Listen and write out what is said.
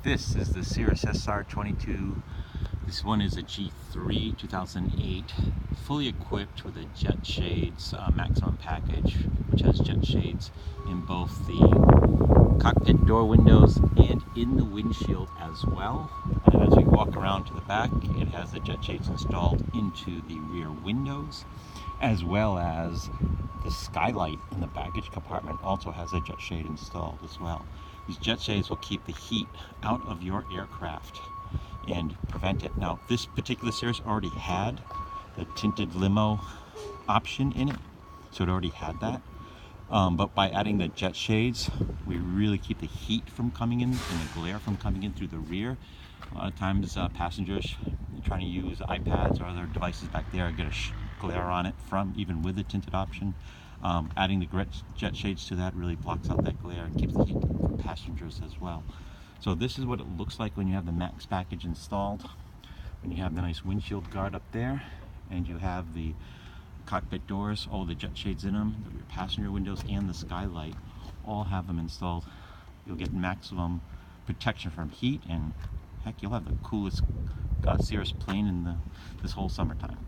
This is the Cirrus SR22. This one is a G3 2008, fully equipped with a jet shades maximum package, which has jet shades in both the cockpit door windows and in the windshield as well. And as we walk around to the back, it has the jet shades installed into the rear windows, as well as the skylight in the baggage compartment also has a jet shade installed as well. These jet shades will keep the heat out of your aircraft and prevent it. Now, this particular Cirrus already had the tinted limo option in it, so it already had that. But by adding the jet shades, we really keep the heat from coming in and the glare from coming in through the rear. A lot of times passengers trying to use iPads or other devices back there get a glare on it from even with the tinted option. Adding the jet shades to that really blocks out that glare and keeps the heat from passengers as well. So this is what it looks like when you have the Max package installed. When you have the nice windshield guard up there, and you have the cockpit doors, all the jet shades in them, the rear passenger windows and the skylight, all have them installed. You'll get maximum protection from heat, and heck, you'll have the coolest Cirrus plane in this whole summertime.